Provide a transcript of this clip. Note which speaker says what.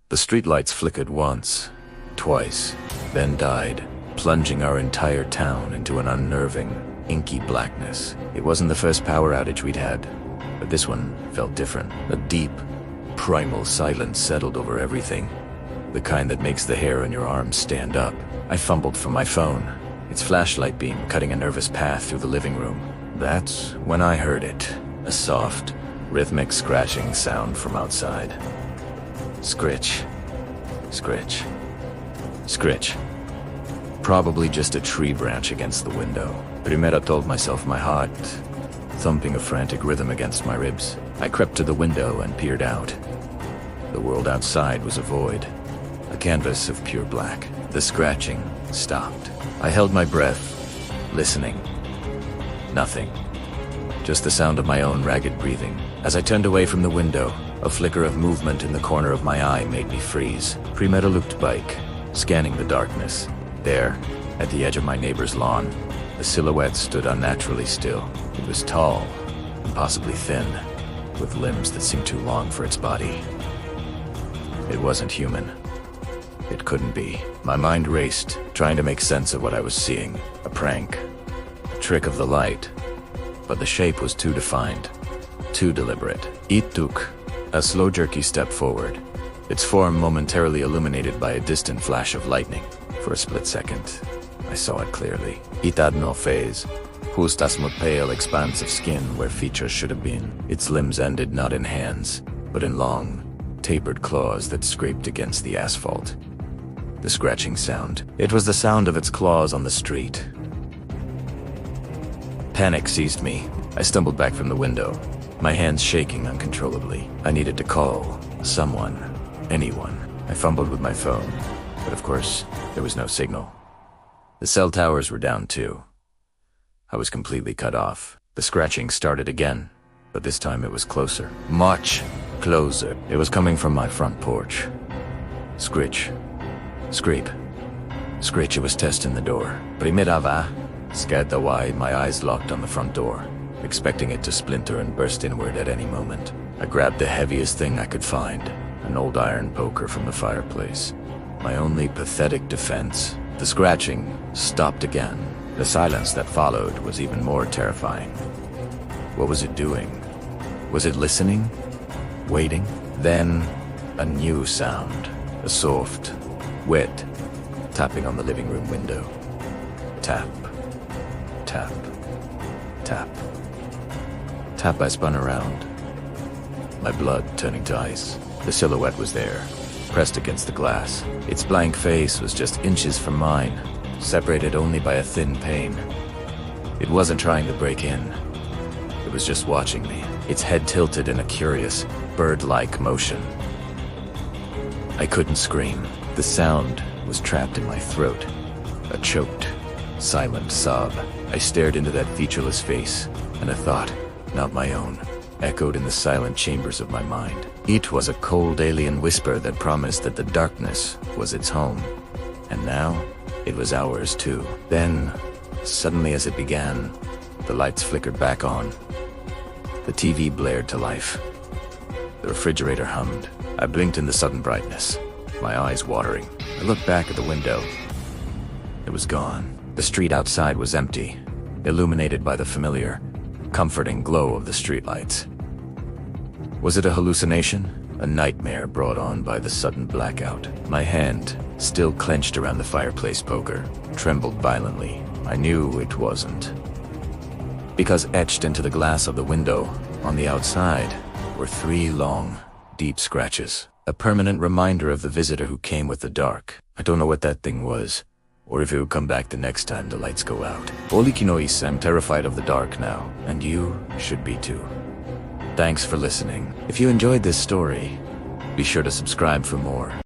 Speaker 1: The streetlights flickered once, twice, then died, plunging our entire town into an unnerving, inky blackness. It wasn't the first power outage we'd had, but this one felt different. A deep, primal silence settled over everything, the kind that makes the hair on your arms stand up. I fumbled for my phone, its flashlight beam cutting a nervous path through the living room. That's when I heard it, a soft, rhythmic scratching sound from outside. Scritch, scritch, scritch. Probably just a tree branch against the window. Primero told myself, my heart thumping a frantic rhythm against my ribs. I crept to the window and peered out. The world outside was a void, a canvas of pure black. The scratching stopped. I held my breath, listening. Nothing. Just the sound of my own ragged breathing. As I turned away from the window, a flicker of movement in the corner of my eye made me freeze. Primero looked back, scanning the darkness. There, at the edge of my neighbor's lawn, a silhouette stood unnaturally still. It was tall, impossibly thin, with limbs that seemed too long for its body. It wasn't human. It couldn't be. My mind raced, trying to make sense of what I was seeing. A prank, a trick of the light. But the shape was too defined, too deliberate. It took a slow, jerky step forward, its form momentarily illuminated by a distant flash of lightning. For a split second, I saw it clearly. It had no face, just a smooth, pale expanse of skin where features should have been. Its limbs ended not in hands, but in long, tapered claws that scraped against the asphalt. The scratching sound. It was the sound of its claws on the street. Panic seized me. I stumbled back from the window, my hands shaking uncontrollably. I needed to call someone, anyone. I fumbled with my phone, but of course, there was no signal. The cell towers were down too. I was completely cut off. The scratching started again, but this time it was closer. Much closer. It was coming from my front porch. Scritch. Screep. Scritch. It was testing the door. Primera va. Scared wide, my eyes locked on the front door, expecting it to splinter and burst inward at any moment. I grabbed the heaviest thing I could find, an old iron poker from the fireplace. My only pathetic defense. The scratching stopped again. The silence that followed was even more terrifying. What was it doing? Was it listening? Waiting? Then, a new sound. A soft, wet tapping on the living room window. Tap. Tap. Tap. Tap. I spun around, my blood turning to ice. The silhouette was there, pressed against the glass. Its blank face was just inches from mine, separated only by a thin pane. It wasn't trying to break in. It was just watching me, its head tilted in a curious, bird-like motion. I couldn't scream. The sound was trapped in my throat, a choked, silent sob. I stared into that featureless face, and a thought, not my own, echoed in the silent chambers of my mind. It was a cold alien whisper that promised that the darkness was its home. And now, it was ours too. Then, suddenly as it began, the lights flickered back on. The TV blared to life. The refrigerator hummed. I blinked in the sudden brightness, my eyes watering. I looked back at the window. It was gone. The street outside was empty, illuminated by the familiar, comforting glow of the streetlights. Was it a hallucination? A nightmare brought on by the sudden blackout? My hand, still clenched around the fireplace poker, trembled violently. I knew it wasn't. Because etched into the glass of the window, on the outside, were 3 long, deep scratches. A permanent reminder of the visitor who came with the dark. I don't know what that thing was, or if it would come back the next time the lights go out. Olikinois, I'm terrified of the dark now, and you should be too. Thanks for listening. If you enjoyed this story, be sure to subscribe for more.